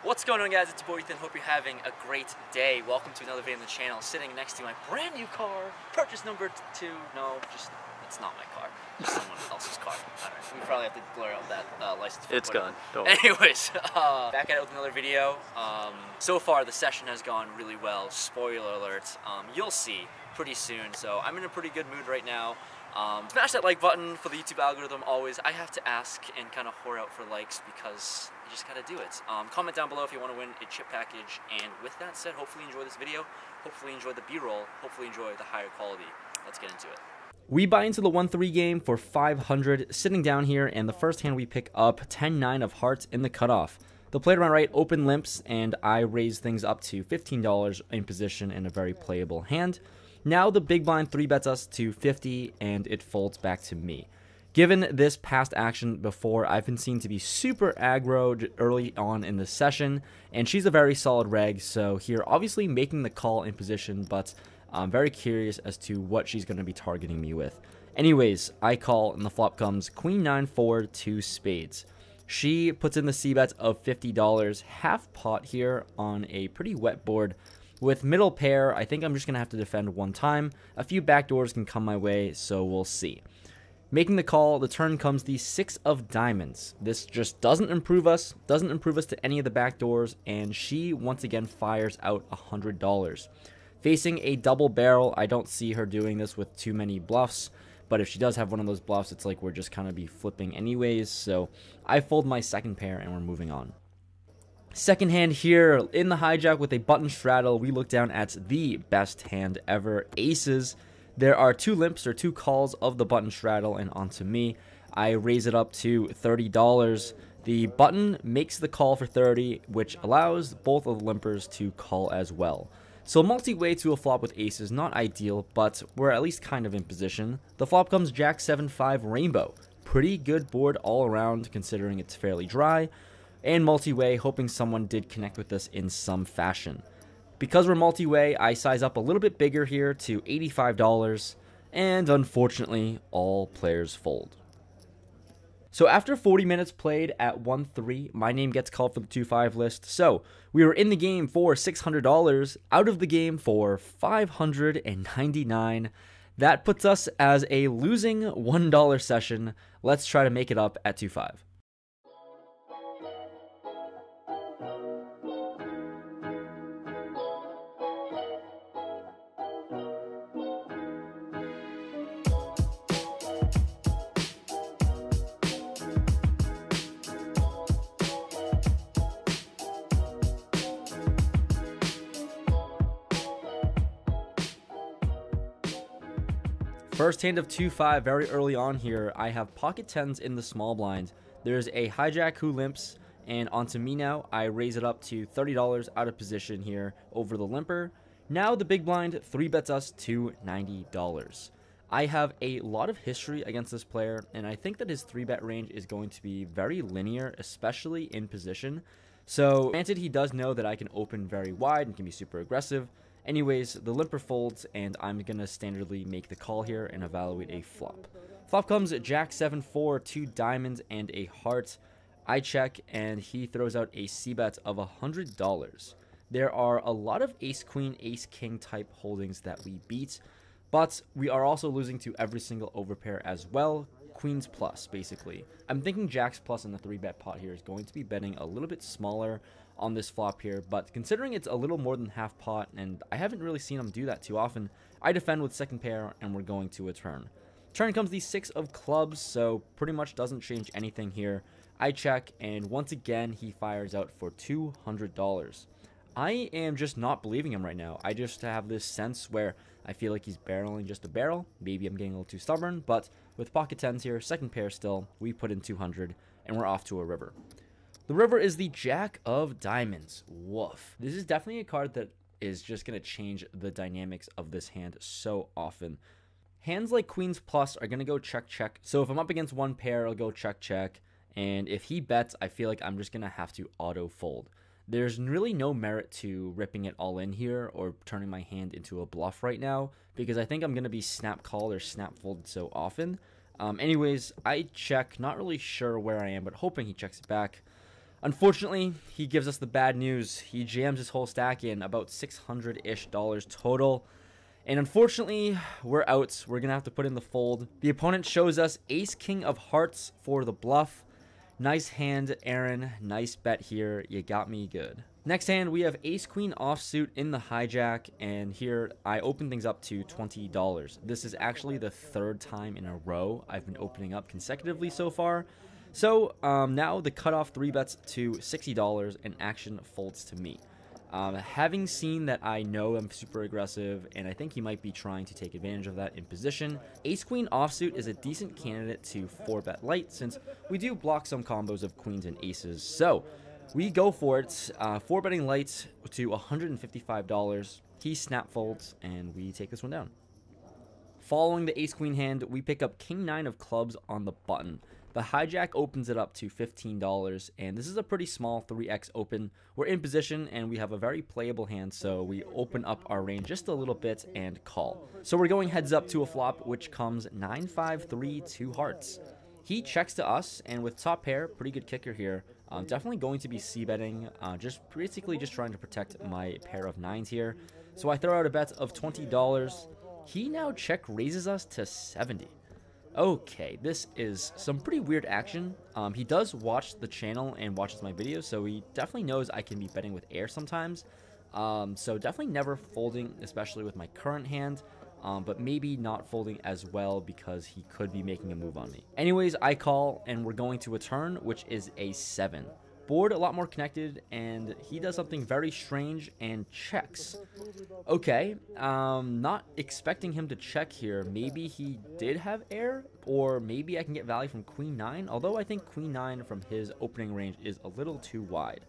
What's going on, guys? It's your boy Ethan. Hope you're having a great day. Welcome to another video on the channel. Sitting next to my brand new car, purchase number 2. No, it's not my car. It's someone else's car. Alright, we probably have to blur out that license plate. It's gone. Don't worry. Anyways, back at it with another video. So far, the session has gone really well. Spoiler alert. You'll see pretty soon. So I'm in a pretty good mood right now. Smash that like button for the YouTube algorithm. Always, I have to ask and kind of whore out for likes because you just gotta do it. Comment down below if you want to win a chip package. And with that said, hopefully you enjoy this video. Hopefully you enjoy the B-roll. Hopefully you enjoy the higher quality. Let's get into it. We buy into the 1-3 game for 500, sitting down here, and the first hand we pick up 10-9 of hearts in the cutoff. The play to my right open limps, and I raise things up to $15 in position in a very playable hand. Now the big blind 3-bets us to 50, and it folds back to me. Given this past action before, I've been seen to be super aggroed early on in the session, and she's a very solid reg, so here obviously making the call in position, but I'm very curious as to what she's going to be targeting me with. Anyways, I call, and the flop comes Queen 9-4, 2 spades. She puts in the c-bet of $50, half pot here on a pretty wet board. With middle pair, I think I'm just going to have to defend one time. A few backdoors can come my way, so we'll see. Making the call, the turn comes the 6 of diamonds. This just doesn't improve us to any of the backdoors, and she once again fires out $100. Facing a double barrel, I don't see her doing this with too many bluffs, but if she does have one of those bluffs, it's like we're just kind of be flipping anyways, so I fold my second pair and we're moving on. Second hand here, in the hijack with a button straddle, we look down at the best hand ever, aces. There are 2 limps or 2 calls of the button straddle and onto me. I raise it up to $30. The button makes the call for 30, which allows both of the limpers to call as well. So multi-way to a flop with aces, not ideal, but we're at least kind of in position. The flop comes Jack 7-5 rainbow. Pretty good board all around considering it's fairly dry. And multi-way, hoping someone did connect with us in some fashion. Because we're multi-way, I size up a little bit bigger here to $85, and unfortunately, all players fold. So after 40 minutes played at 1-3, my name gets called for the 2-5 list. So we were in the game for $600, out of the game for $599. That puts us as a losing $1 session. Let's try to make it up at 2-5. First hand of 2-5 very early on here. I have pocket 10s in the small blind. There's a hijack who limps, and onto me now. I raise it up to $30 out of position here over the limper. Now the big blind 3-bets us to $90. I have a lot of history against this player, and I think that his 3-bet range is going to be very linear, especially in position. So granted, he does know that I can open very wide and can be super aggressive. Anyways, the limper folds, and I'm going to standardly make the call here and evaluate a flop. Flop comes Jack 7-4, 2 diamonds, and a heart. I check, and he throws out a c-bet of $100. There are a lot of ace-queen, ace-king type holdings that we beat, but we are also losing to every single overpair as well. Queens plus, basically. I'm thinking Jacks plus in the 3-bet pot here is going to be betting a little bit smaller on this flop here, but considering it's a little more than half pot, and I haven't really seen him do that too often, I defend with second pair, and we're going to a turn. Turn comes the 6 of clubs, so pretty much doesn't change anything here. I check, and once again, he fires out for $200. I am just not believing him right now. I just have this sense where I feel like he's barreling just a barrel. Maybe I'm getting a little too stubborn, but with pocket 10s here, second pair still, we put in 200, and we're off to a river. The river is the Jack of Diamonds. Woof. This is definitely a card that is just going to change the dynamics of this hand so often. Hands like Queens Plus are going to go check, check. So if I'm up against one pair, I'll go check, check. And if he bets, I feel like I'm just going to have to auto fold. There's really no merit to ripping it all in here or turning my hand into a bluff right now, because I think I'm going to be snap called or snap folded so often. Anyways, I check, not really sure where I am, but hoping he checks it back. Unfortunately, he gives us the bad news. He jams his whole stack in, about $600-ish total. And unfortunately, we're out. We're going to have to put in the fold. The opponent shows us Ace King of Hearts for the bluff. Nice hand, Aaron. Nice bet here. You got me good. Next hand, we have Ace Queen offsuit in the hijack, and here I open things up to $20. This is actually the third time in a row I've been opening up consecutively so far. So now the cutoff 3 bets to $60 and action folds to me. Having seen that I know I'm super aggressive, and I think he might be trying to take advantage of that in position, Ace Queen offsuit is a decent candidate to 4-bet light since we do block some combos of queens and aces. So we go for it, 4-betting light to $155. He snap folds, and we take this one down. Following the Ace Queen hand, we pick up King 9 of clubs on the button. The hijack opens it up to $15, and this is a pretty small 3x open. We're in position, and we have a very playable hand, so we open up our range just a little bit and call. So we're going heads up to a flop, which comes 9-5-3 2 hearts. He checks to us, and with top pair, pretty good kicker here. Definitely going to be c-betting, just basically just trying to protect my pair of 9s here. So I throw out a bet of $20. He now check raises us to 70. Okay, this is some pretty weird action. He does watch the channel and watches my videos, so he definitely knows I can be betting with air sometimes. So definitely never folding, especially with my current hand. But maybe not folding as well because he could be making a move on me. Anyways, I call, and we're going to a turn, which is a 7. Board a lot more connected, and he does something very strange and checks. Okay, not expecting him to check here. Maybe he did have air, or maybe I can get value from Queen 9, although I think Queen 9 from his opening range is a little too wide.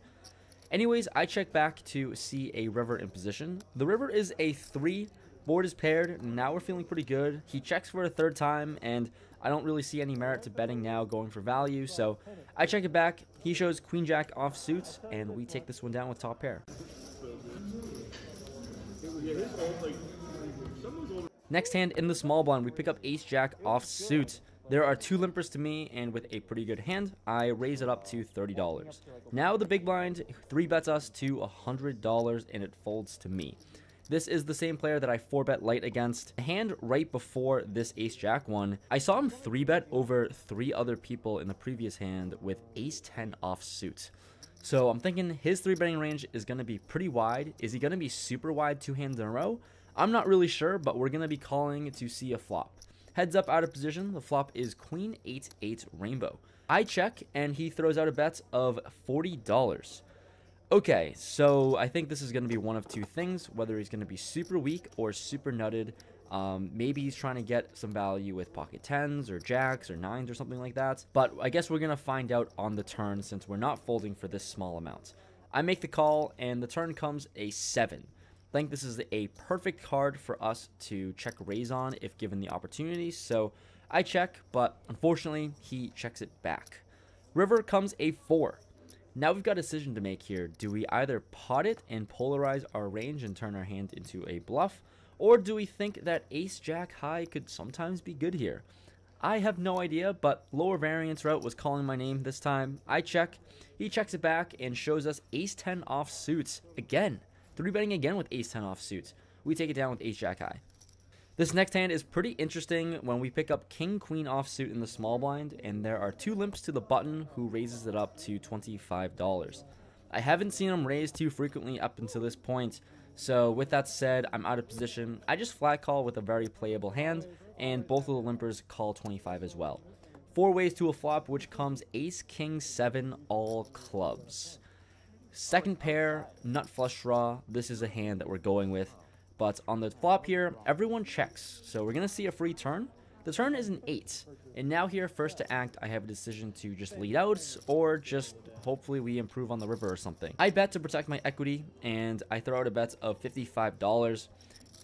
Anyways, I check back to see a river in position. The river is a 3. Board is paired. Now we're feeling pretty good. He checks for a third time, and I don't really see any merit to betting now going for value, so I check it back. He shows Queen Jack offsuit, and we take this one down with top pair. Next hand in the small blind, we pick up Ace Jack offsuit. There are 2 limpers to me, and with a pretty good hand, I raise it up to $30. Now the big blind 3 bets us to $100, and it folds to me. This is the same player that I 4-bet light against. The hand right before this Ace-Jack one, I saw him 3-bet over 3 other people in the previous hand with Ace-10 offsuit. So I'm thinking his 3-betting range is going to be pretty wide. Is he going to be super wide 2 hands in a row? I'm not really sure, but we're going to be calling to see a flop. Heads up out of position, the flop is Queen 8-8 Rainbow. I check, and he throws out a bet of $40. Okay, so I think this is going to be one of 2 things, whether he's going to be super weak or super nutted. Maybe he's trying to get some value with pocket 10s or jacks or 9s or something like that. But I guess we're going to find out on the turn since we're not folding for this small amount. I make the call, and the turn comes a 7. I think this is a perfect card for us to check raise on if given the opportunity. So I check, but unfortunately, he checks it back. River comes a 4. Now we've got a decision to make here. Do we either pot it and polarize our range and turn our hand into a bluff, or do we think that Ace-Jack high could sometimes be good here? I have no idea, but lower variance route was calling my name this time. I check, he checks it back and shows us Ace-10 offsuits again. 3-betting again with Ace-10 offsuits. We take it down with Ace-Jack high. This next hand is pretty interesting when we pick up King-Queen offsuit in the small blind, and there are 2 limps to the button who raises it up to $25. I haven't seen him raise too frequently up until this point, so with that said, I'm out of position. I just flat call with a very playable hand, and both of the limpers call 25 as well. 4 ways to a flop, which comes Ace-King-7 all clubs. Second pair, nut flush draw. This is a hand that we're going with. But on the flop here, everyone checks. So we're going to see a free turn. The turn is an 8. And now here, first to act, I have a decision to just lead out or just hopefully we improve on the river or something. I bet to protect my equity, and I throw out a bet of $55.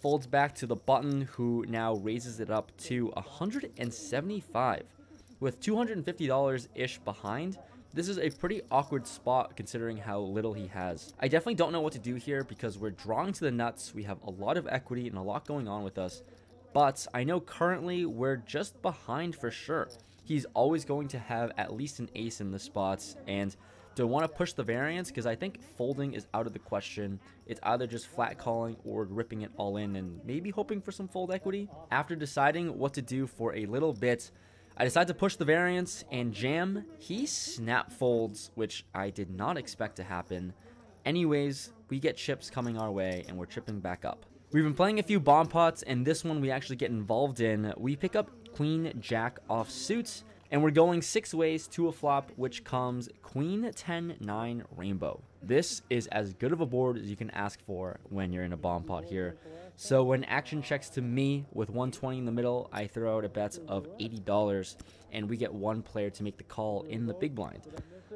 Folds back to the button, who now raises it up to $175. With $250-ish behind, this is a pretty awkward spot considering how little he has. I definitely don't know what to do here because we're drawing to the nuts. We have a lot of equity and a lot going on with us. But I know currently we're just behind for sure. He's always going to have at least an ace in the spots, and Do I want to push the variance? Because I think folding is out of the question. It's either just flat calling or ripping it all in and maybe hoping for some fold equity. After deciding what to do for a little bit, I decided to push the variance and jam. He snap folds, which I did not expect to happen. Anyways, we get chips coming our way and we're chipping back up. We've been playing a few bomb pots, and this one we actually get involved in. We pick up Queen Jack off suits, and we're going 6 ways to a flop, which comes Queen 10 9 Rainbow. This is as good of a board as you can ask for when you're in a bomb pot here. So when action checks to me with 120 in the middle, I throw out a bet of $80, and we get one player to make the call in the big blind.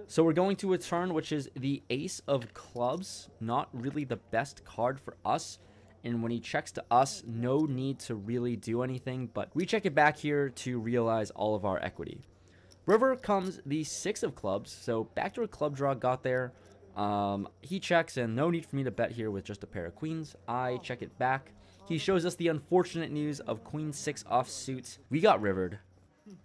So we're going to a turn, which is the ace of clubs. Not really the best card for us. And when he checks to us, no need to really do anything, but we check it back here to realize all of our equity. River comes the 6 of clubs, so backdoor club draw got there. He checks, and no need for me to bet here with just a pair of queens. I check it back. He shows us the unfortunate news of Queen 6 off suit. We got rivered.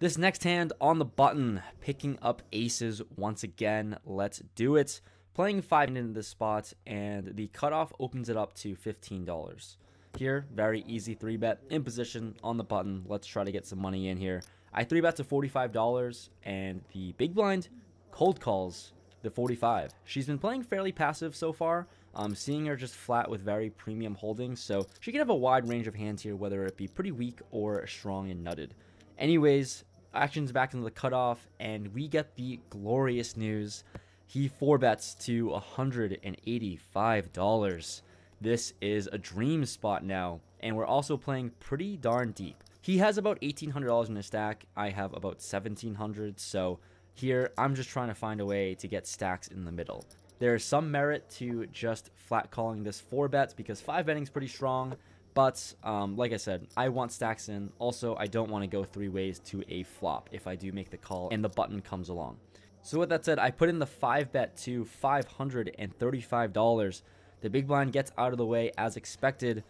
This next hand on the button, picking up aces once again. Let's do it. Playing 5 into this spot, and the cutoff opens it up to $15. Here, very easy 3-bet in position on the button. Let's try to get some money in here. I 3-bet to $45, and the big blind cold calls the 45. She's been playing fairly passive so far. I'm seeing her just flat with very premium holdings, so she can have a wide range of hands here, whether it be pretty weak or strong and nutted. Anyways, action's back into the cutoff, and we get the glorious news. He 4-bets to $185. This is a dream spot now, and we're also playing pretty darn deep. He has about $1,800 in his stack. I have about $1,700, so here I'm just trying to find a way to get stacks in the middle. There is some merit to just flat calling this 4-bet because 5-betting is pretty strong, but like I said, I want stacks in. Also, I don't want to go 3 ways to a flop if I do make the call and the button comes along. So with that said, I put in the 5-bet to $535. The big blind gets out of the way as expected,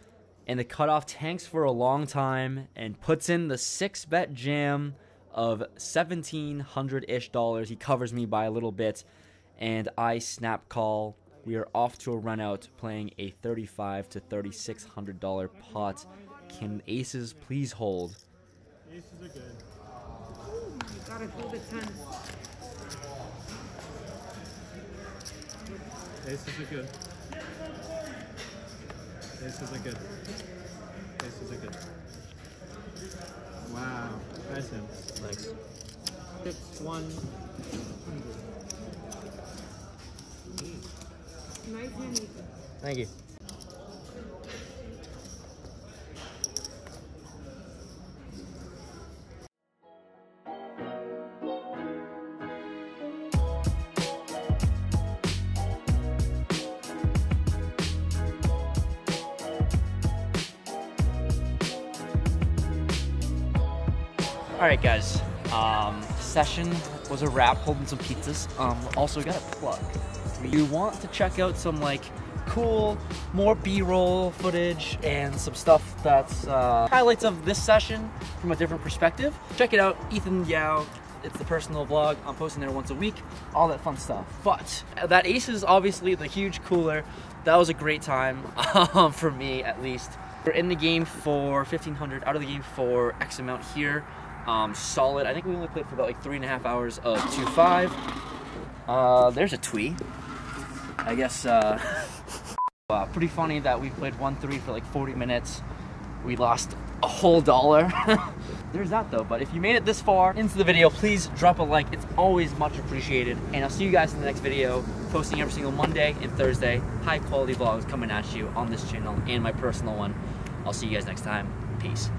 and the cutoff tanks for a long time and puts in the 6-bet jam of $1,700-ish. He covers me by a little bit, and I snap call. We are off to a run out, playing a $3,500 to $3,600 pot. Can aces please hold? Aces are good. You gotta hold the 10. Aces are good. Aces are good. Aces are good. Wow. Nice hand. Thanks. 6-1. Nice hand, Ethan. Thank you. Alright guys, session was a wrap, holding some pizzas. Also got a plug. You want to check out some like cool, more B-roll footage and some stuff that's highlights of this session from a different perspective. Check it out, Ethan Yao. It's the personal vlog. I'm posting there once a week, all that fun stuff. But that ace is obviously the huge cooler. That was a great time, for me at least. We're in the game for 1,500, out of the game for X amount here. Solid. I think we only played for about like 3.5 hours of 2-5. There's a twee. I guess pretty funny that we played 1-3 for like 40 minutes. We lost a whole $1. There's that though. But if you made it this far into the video, please drop a like. It's always much appreciated. And I'll see you guys in the next video. Posting every single Monday and Thursday. High quality vlogs coming at you on this channel and my personal one. I'll see you guys next time. Peace.